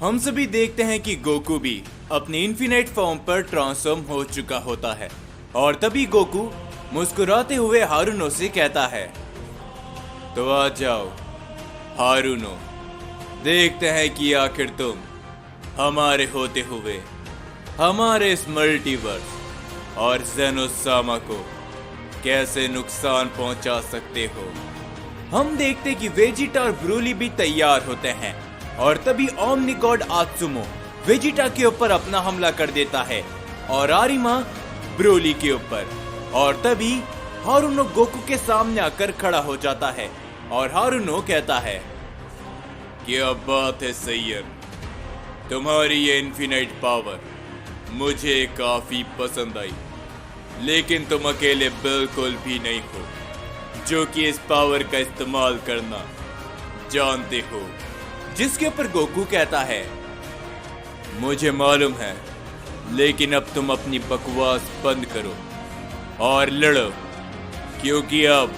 हम सभी देखते हैं कि गोकू भी अपने इन्फिनाइट फॉर्म पर ट्रांसफॉर्म हो चुका होता है और तभी गोकू मुस्कुराते हुए हारुनो से कहता है, तो आ जाओ हारुनो, देखते हैं कि आखिर तुम हमारे होते हुए हमारे इस मल्टीवर्स और ज़ेनोसामा को कैसे नुकसान पहुंचा सकते हो। हम देखते कि वेजिटा और ब्रोली भी तैयार होते हैं और तभी ओमनी गॉड आत्सुमो वेजिटा के ऊपर अपना हमला कर देता है और आरिमा ब्रोली के ऊपर, और तभी हारुनो गोकू के सामने आकर खड़ा हो जाता है और हारुनो कहता है, क्या बात है सैयद, तुम्हारी ये इन्फिनाइट पावर मुझे काफी पसंद आई, लेकिन तुम अकेले बिल्कुल भी नहीं हो जो कि इस पावर का इस्तेमाल करना जानते हो। जिसके ऊपर गोकू कहता है, मुझे मालूम है, लेकिन अब तुम अपनी बकवास बंद करो और लड़ो, क्योंकि अब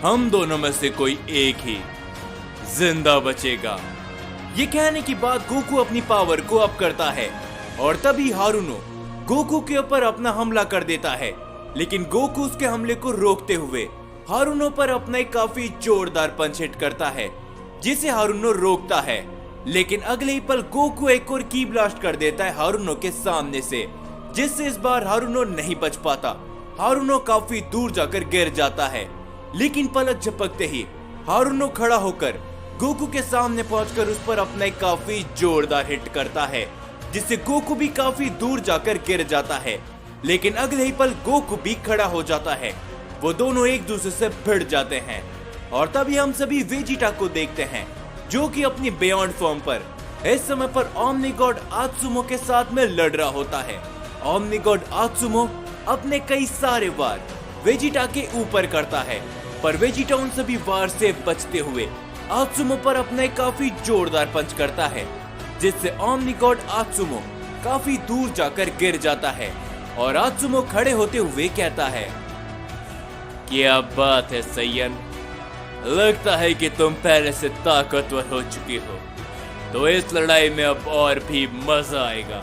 हम दोनों में से कोई एक ही जिंदा बचेगा। ये कहने के बाद गोकू अपनी पावर को अप करता है और तभी हारुनो गोकू के ऊपर अपना हमला कर देता है, लेकिन गोकू उसके हमले को रोकते हुए हारुनो पर अपना एक काफी जोरदार पंच हिट करता है, जिसे हारुनो रोकता है। लेकिन अगले ही पल गोकू एक और की ब्लास्ट कर देता है हारुनो के सामने से, जिससे इस बार हारुनो नहीं बच पाता। हारुनो काफी दूर जाकर गिर जाता है, लेकिन पलक झपकते ही हारुनो खड़ा होकर गोकू के सामने पहुंचकर उस पर अपना एक काफी जोरदार हिट करता है, जिससे गोकू भी काफी दूर जाकर गिर जाता है। लेकिन अगले ही पल गोकू भी खड़ा हो जाता है, वो दोनों एक दूसरे से भिड़ जाते हैं और तभी हम सभी वेजिटा को देखते हैं जो कि अपनी बियॉन्ड फॉर्म पर इस समय पर ओमनी गॉड आत्सुमो के साथ में लड़ रहा होता है। ओमनी गॉड आत्सुमो अपने कई सारे वार वेजिटा के ऊपर करता है, पर वेजिटा उन सभी वार से बचते हुए आत्सुमो पर अपना एक काफी जोरदार पंच करता है, जिससे ओमनी गॉड आत्सुमो काफी दूर जाकर गिर जाता है और आत्सुमो खड़े होते हुए कहता है, क्या बात है सैयन, लगता है कि तुम पहले से ताकतवर हो चुके हो, तो इस लड़ाई में अब और भी मजा आएगा,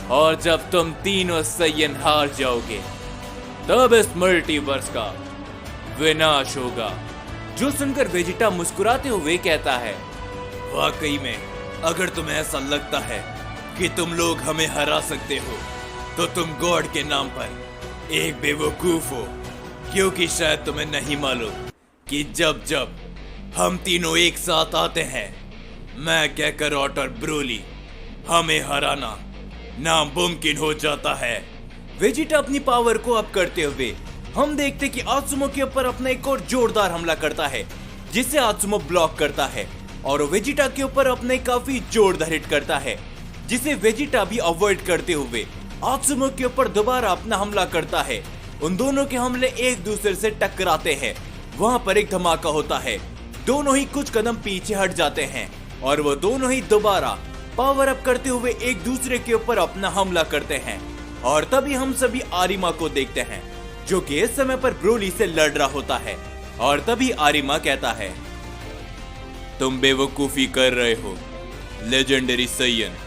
और जब तुम तीनों सैयन हार जाओगे तब इस मल्टीवर्स का विनाश होगा। जो सुनकर वेजिटा मुस्कुराते हुए कहता है, वाकई में अगर तुम्हें ऐसा लगता है कि तुम लोग हमें हरा सकते हो तो तुम गॉड के नाम पर एक बेवकूफ हो, क्योंकि शायद तुम्हें नहीं मालूम कि जब जब हम तीनों एक साथ आते हैं, मैं कैकरॉट और ब्रोली, हमें हराना नामुमकिन हो जाता है। वेजिटा अपनी पावर को अप करते हुए हम देखते कि आत्सुमो के ऊपर अपना एक और जोरदार हमला करता है, जिसे आत्सुमो ब्लॉक करता है और वेजिटा के ऊपर अपने काफी जोरदार हिट करता है, जिसे वेजिटा भी अवॉइड करते हुए आत्सुमो के ऊपर दोबारा अपना हमला करता है। उन दोनों के हमले एक दूसरे से टकराते हैं। वहां पर एक धमाका होता है, दोनों ही कुछ कदम पीछे हट जाते हैं और वो दोनों ही दोबारा पावर अप करते हुए एक दूसरे के ऊपर अपना हमला करते हैं। और तभी हम सभी आरिमा को देखते हैं जो कि इस समय पर ब्रोली से लड़ रहा होता है और तभी आरिमा कहता है, तुम बेवकूफी कर रहे हो लेजेंडरी सैयन,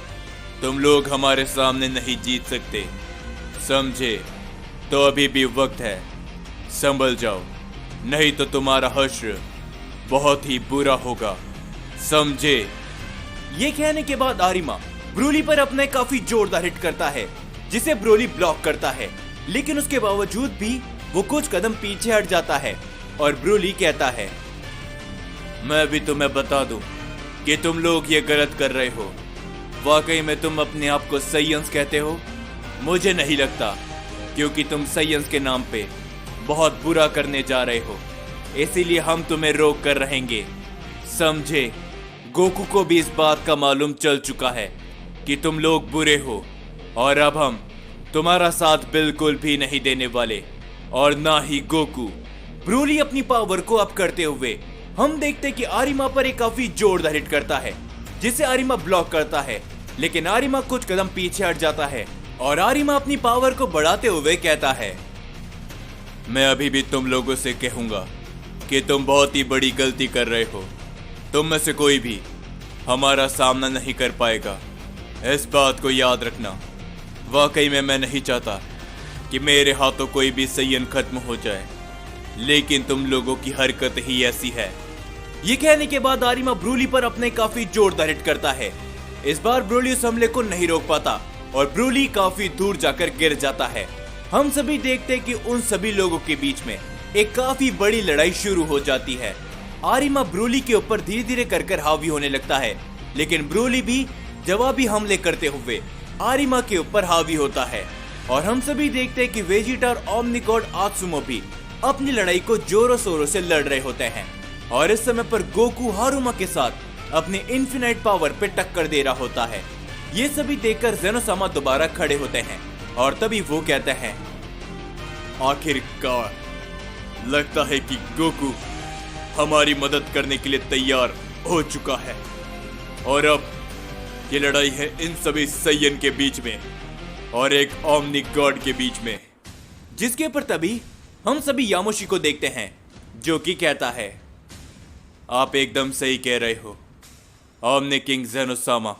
तुम लोग हमारे सामने नहीं जीत सकते, समझे? तो अभी भी वक्त है, संभल जाओ, नहीं तो तुम्हारा हश्र बहुत ही बुरा होगा, समझे? ये कहने के बाद आरिमा ब्रोली पर अपने काफी जोरदार हिट करता है, जिसे ब्रोली ब्लॉक करता है, लेकिन उसके बावजूद भी वो कुछ कदम पीछे हट जाता है और ब्रोली कहता है, मैं भी तुम्हें बता दूं कि तुम लोग ये गलत कर रहे हो, वाकई में तुम अपने आप को सैयंस कहते हो? मुझे नहीं लगता, क्योंकि तुम सैयंस के नाम पे बहुत बुरा करने जा रहे हो, इसीलिए हम तुम्हें रोक कर रहेंगे, समझे? गोकू को भी इस बात का मालूम चल चुका है कि तुम लोग बुरे हो और अब हम तुम्हारा साथ बिल्कुल भी नहीं देने वाले, और ना ही गोकू। ब्रोली अपनी पावर को अप करते हुए हम देखते कि आरिमा पर एक काफी जोरदार हिट करता है, जिसे आरिमा ब्लॉक करता है, लेकिन आरिमा कुछ कदम पीछे हट जाता है और आरिमा अपनी पावर को बढ़ाते हुए कहता है, मैं अभी भी तुम लोगों से कहूंगा कि तुम बहुत ही बड़ी गलती कर रहे हो। तुम में से कोई भी हमारा सामना नहीं कर पाएगा। इस बात को याद रखना। वाकई में मैं नहीं चाहता कि मेरे हाथों कोई भी सैयन खत्म हो जाए, लेकिन तुम लोगों की हरकत ही ऐसी है। ये कहने के बाद आरिमा ब्रोली पर अपने काफी जोरदार हिट करता है। इस बार ब्रोली उस हमले को नहीं रोक पाता और ब्रोली काफी दूर जाकर गिर जाता है। हम सभी देखते हैं कि उन सभी लोगों के बीच में एक काफी बड़ी लड़ाई शुरू हो जाती है। आरिमा ब्रोली के ऊपर धीरे धीरे कर हावी होने लगता है, लेकिन ब्रोली भी जवाबी हमले करते हुए आरिमा के ऊपर हावी होता है। और हम सभी देखते हैं कि वेजिटा और ओमनिकॉड आत्सुमो भी अपनी लड़ाई को जोरों शोरों से लड़ रहे होते हैं। और इस समय पर गोकू हारुमा के साथ अपने इन्फिनाइट पावर पे टक्कर दे रहा होता है। ये सभी देखकर ज़ेनोसामा दोबारा खड़े होते हैं और तभी वो कहते हैं, आखिरकार लगता है कि गोकू हमारी मदद करने के लिए तैयार हो चुका है। और अब ये लड़ाई है इन सभी सैयन के बीच में और एक ओमनी गॉड के बीच में। जिसके ऊपर तभी हम सभी यामोशी को देखते हैं, जो कि कहता है, आप एकदम सही कह रहे हो ओमनी किंग ज़ेनोसामा।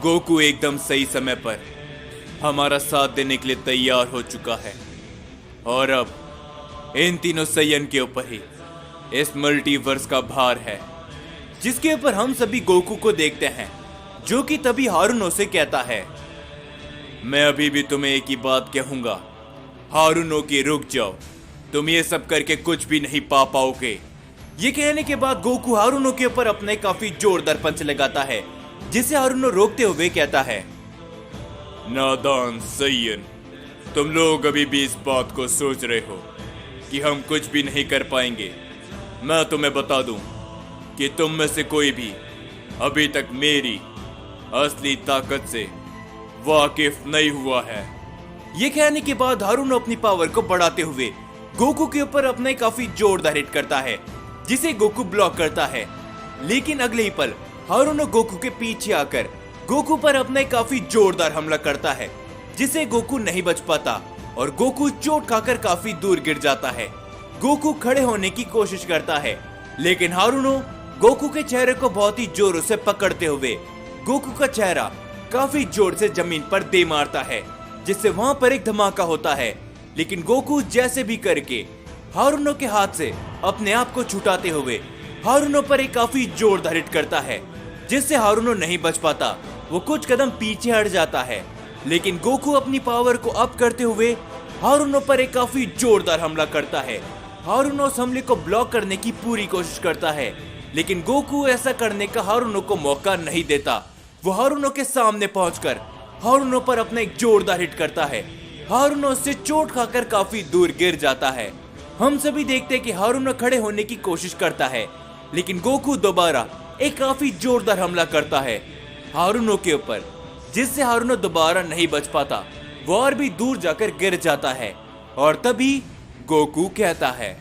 गोकू एकदम सही समय पर हमारा साथ देने के लिए तैयार हो चुका है और अब इन तीनों सैयन के ऊपर ही इस मल्टीवर्स का भार है। जिसके ऊपर हम सभी गोकू को देखते हैं, जो कि तभी हारुनो से कहता है, मैं अभी भी तुम्हें एक ही बात कहूंगा, हारुनो की रुक जाओ, तुम ये सब करके कुछ भी नहीं पा पाओगे। ये कहने के बाद गोकू हारुनो के ऊपर अपने काफी जोरदार पंच लगाता है, जिसे हारुनो रोकते हुए कहता है, नादान सैयन, तुम लोग अभी भी इस बात को सोच रहे हो कि हम कुछ भी नहीं कर पाएंगे। मैं तुम्हें बता दूं कि तुम में से कोई भी अभी तक मेरी असली ताकत से वाकिफ नहीं हुआ है। ये कहने के बाद हारुनो अपनी पावर को बढ़ाते हुए गोकू के ऊपर अपने काफी जोरदार हिट करता है, जिसे गोकू ब्लॉक करता है। लेकिन अगले ही पल हारुनो गोकू के पीछे आकर गोकू पर अपने काफी जोरदार हमला करता है, जिसे गोकू नहीं बच पाता और गोकू चोट खाकर काफी दूर गिर जाता है। गोकू खड़े होने की कोशिश करता है, लेकिन हारुनो गोकू के चेहरे को बहुत ही जोरों से पकड़ते हुए गोकू का चेहरा काफी जोर से जमीन पर दे मारता है, जिससे वहां पर एक धमाका होता है। लेकिन गोकू जैसे भी करके हारुनो के हाथ से अपने आप को छुटाते हुए हारुनो पर एक काफी जोरदार हिट करता है, जिससे हारुनो नहीं बच पाता। वो कुछ कदम पीछे हट जाता है, लेकिन गोकू अपनी पावर को अप करते हुए हारुनो पर एक काफी जोरदार हमला करता है। हारुनो उस हमले को ब्लॉक करने की पूरी कोशिश करता है, लेकिन गोकू ऐसा करने का हारुनो को मौका नहीं देता। वो हारुनो के सामने पहुंचकर हारुनो पर अपना एक जोरदार हिट करता है। हारुनो उससे चोट खाकर काफी दूर गिर जाता है। हम सभी देखते हैं कि हारुनो खड़े होने की कोशिश करता है, लेकिन गोकू दोबारा एक काफी जोरदार हमला करता है हारुनो के ऊपर, जिससे हारुनो दोबारा नहीं बच पाता। वो और भी दूर जाकर गिर जाता है। और तभी गोकू कहता है,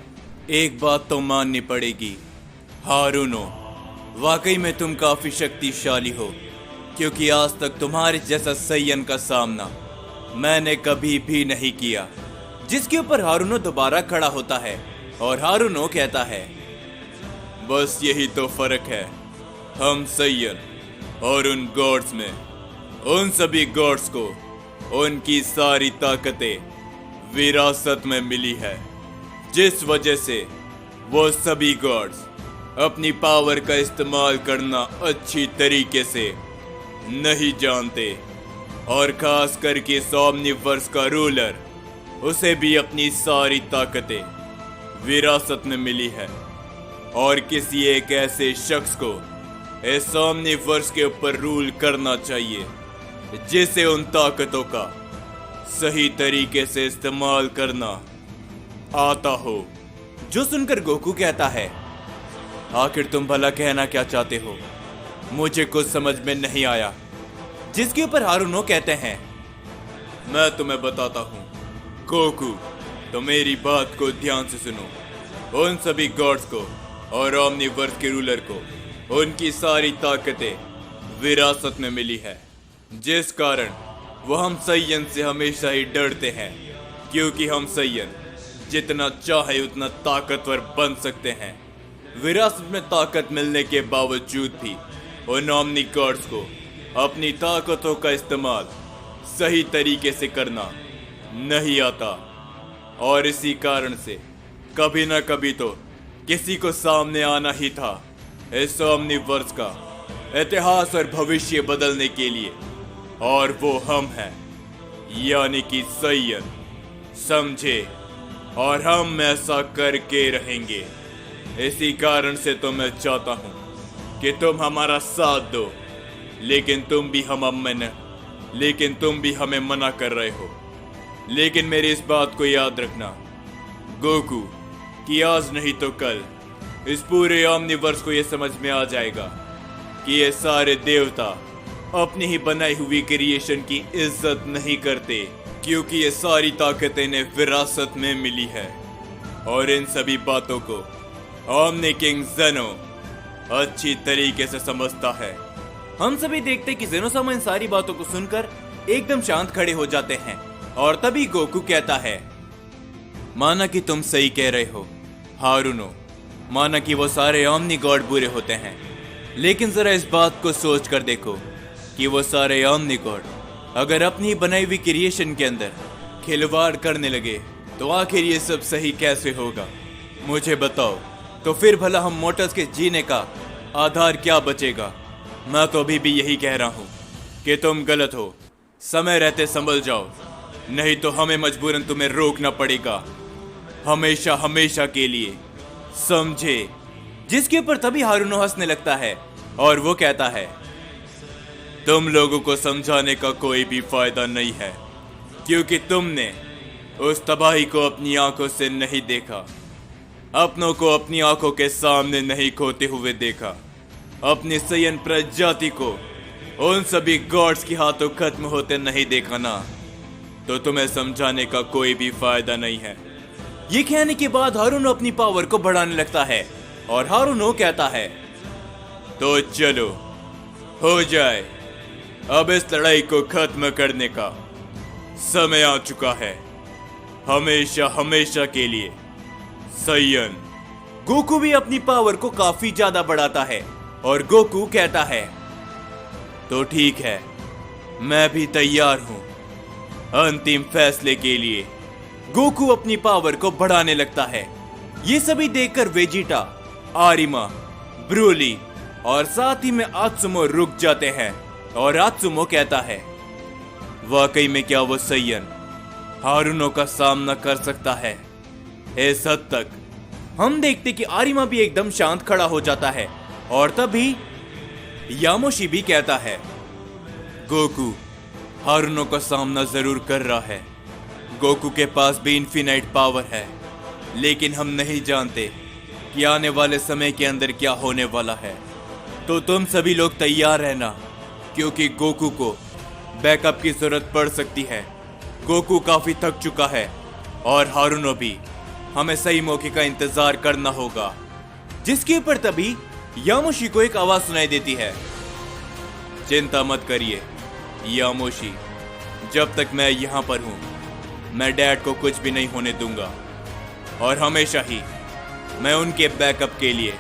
एक बात तो माननी पड़ेगी हारुनो, वाकई में तुम काफी शक्तिशाली हो, क्योंकि आज तक तुम्हारे जैसा सैयन का सामना मैंने कभी भी नहीं किया। जिसके ऊपर हारुनो दोबारा खड़ा होता है और हारुनो कहता है, बस यही तो फर्क है हम सैयन और उन गॉड्स में। उन सभी गॉड्स को उनकी सारी ताकतें विरासत में मिली है, जिस वजह से वो सभी गॉड्स अपनी पावर का इस्तेमाल करना अच्छी तरीके से नहीं जानते। और खास करके ओमनिवर्स का रूलर, उसे भी अपनी सारी ताकतें विरासत में मिली है। और किसी एक ऐसे शख्स को इस ओमनिवर्स के ऊपर रूल करना चाहिए जिसे उन ताकतों का सही तरीके से इस्तेमाल करना आता हो। जो सुनकर गोकू कहता है, आखिर तुम भला कहना क्या चाहते हो, मुझे कुछ समझ में नहीं आया। जिसके ऊपर हारुनो कहते हैं, मैं तुम्हें बताता हूँ गोकू, तो मेरी बात को ध्यान से सुनो। उन सभी गॉड्स को और ओमनिवर्स के रूलर को उनकी सारी ताकतें विरासत में मिली है, जिस कारण वो हम सैयन से हमेशा ही डरते हैं, क्योंकि हम सैयन जितना चाहे उतना ताकतवर बन सकते हैं। विरासत में ताकत मिलने के बावजूद भी उन ओमनी गॉड्स को अपनी ताकतों का इस्तेमाल सही तरीके से करना नहीं आता, और इसी कारण से कभी ना कभी तो किसी को सामने आना ही था इस ओमनीवर्स का इतिहास और भविष्य बदलने के लिए, और वो हम हैं, यानी कि सैयन, समझे? और हम ऐसा करके रहेंगे। इसी कारण से तो मैं चाहता हूं कि तुम हमारा साथ दो, लेकिन तुम भी हमें मना कर रहे हो। लेकिन मेरी इस बात को याद रखना गोकू, कि आज नहीं तो कल इस पूरे ओमनीवर्स को यह समझ में आ जाएगा कि ये सारे देवता अपनी ही बनाई हुई क्रिएशन की इज्जत नहीं करते, क्योंकि ये सारी ताकतें इन्हें विरासत में मिली है। और इन सभी बातों को ओमनी किंग ज़ेनो अच्छी तरीके से समझता है। हम सभी देखते कि ज़ेनो-सामा इन सारी बातों को सुनकर एकदम शांत खड़े हो जाते हैं, और तभी गोकू कहता है, माना कि तुम सही कह रहे हो हारुनो, माना कि वो सारे ओमनी गॉड बुरे होते हैं, लेकिन जरा इस बात को सोच कर देखो कि वो सारे ओमनी गॉड अगर अपनी बनाई हुई क्रिएशन के अंदर खिलवाड़ करने लगे तो आखिर ये सब सही कैसे होगा? मुझे बताओ, तो फिर भला हम मोटर्स के जीने का आधार क्या बचेगा? मैं तो अभी भी यही कह रहा हूँ कि तुम गलत हो, समय रहते संभल जाओ, नहीं तो हमें मजबूरन तुम्हें रोकना पड़ेगा, हमेशा हमेशा के लिए, समझे? जिसके ऊपर तभी हारुनो हंसने लगता है और वो कहता है, तुम लोगों को समझाने का कोई भी फायदा नहीं है, क्योंकि तुमने उस तबाही को अपनी आंखों से नहीं देखा, अपनों को अपनी आंखों के सामने नहीं खोते हुए देखा, अपनी सैयन प्रजाति को उन सभी गॉड्स के हाथों खत्म होते नहीं देखा ना, तो तुम्हें समझाने का कोई भी फायदा नहीं है। ये कहने के बाद हारुनो अपनी पावर को बढ़ाने लगता है और हारुनो कहता है, तो चलो हो जाए, अब इस लड़ाई को खत्म करने का समय आ चुका है, हमेशा हमेशा के लिए, सैयन। गोकू भी अपनी पावर को काफी ज्यादा बढ़ाता है और गोकू कहता है, तो ठीक है, मैं भी तैयार हूं अंतिम फैसले के लिए। गोकू अपनी पावर को बढ़ाने लगता है। ये सभी देखकर वेजिटा, आरिमा, ब्रोली और साथ ही में आत्सुमो रुक जाते हैं, और आत्सुमो कहता है, वाकई में क्या वो सैयन हारुनो का सामना कर सकता है? इस हद तक हम देखते कि आरिमा भी एकदम शांत खड़ा हो जाता है, और तभी यामोशी भी कहता है, गोकू हारुनो का सामना जरूर कर रहा है, गोकू के पास भी इन्फिनाइट पावर है, लेकिन हम नहीं जानते कि आने वाले समय के अंदर क्या होने वाला है। तो तुम सभी लोग तैयार रहना, क्योंकि गोकू को बैकअप की जरूरत पड़ सकती है। गोकू काफी थक चुका है और हारुनो भी, हमें सही मौके का इंतजार करना होगा। जिसके ऊपर तभी यामोशी को एक आवाज सुनाई देती है, चिंता मत करिए यामोशी, जब तक मैं यहाँ पर हूँ मैं डैड को कुछ भी नहीं होने दूंगा, और हमेशा ही मैं उनके बैकअप के लिए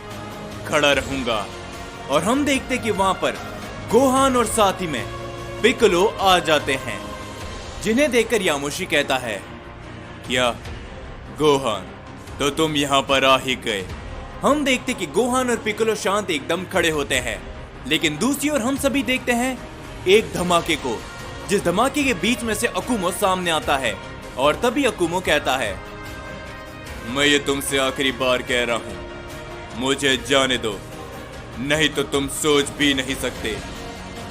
खड़ा रहूंगा। और हम देखते कि वहां पर गोहान और साथ ही में पिक्कोलो आ जाते हैं, जिन्हें देखकर यामोशी कहता है, क्या गोहान, तो तुम यहाँ पर आ ही गए। हम देखते कि गोहान और पिक्कोलो शांत एकदम खड़े होते हैं, लेकिन दूसरी ओर हम सभी देखते हैं एक धमाके को, जिस धमाके के बीच में से अकुमो सामने आता है, और तभी अकुमो कहता है, मैं ये तुमसे आखिरी बार कह रहा हूं, मुझे जाने दो, नहीं तो तुम सोच भी नहीं सकते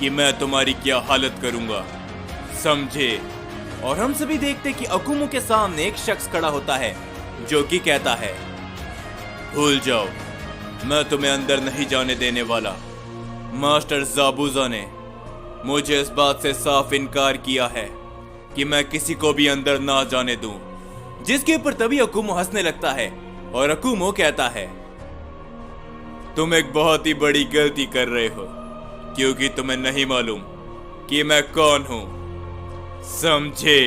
कि मैं तुम्हारी क्या हालत करूंगा, समझे? और हम सभी देखते कि अकुमो के सामने एक शख्स खड़ा होता है, जो कि कहता है, भूल जाओ, मैं तुम्हें अंदर नहीं जाने देने वाला। मास्टर ज़ाबुज़ा ने मुझे इस बात से साफ इनकार किया है कि मैं किसी को भी अंदर ना जाने दूं। जिसके ऊपर तभी अकुमो हंसने लगता है, और अकुमो कहता है, तुम एक बहुत ही बड़ी गलती कर रहे हो, क्योंकि तुम्हें नहीं मालूम कि मैं कौन हूं, समझे?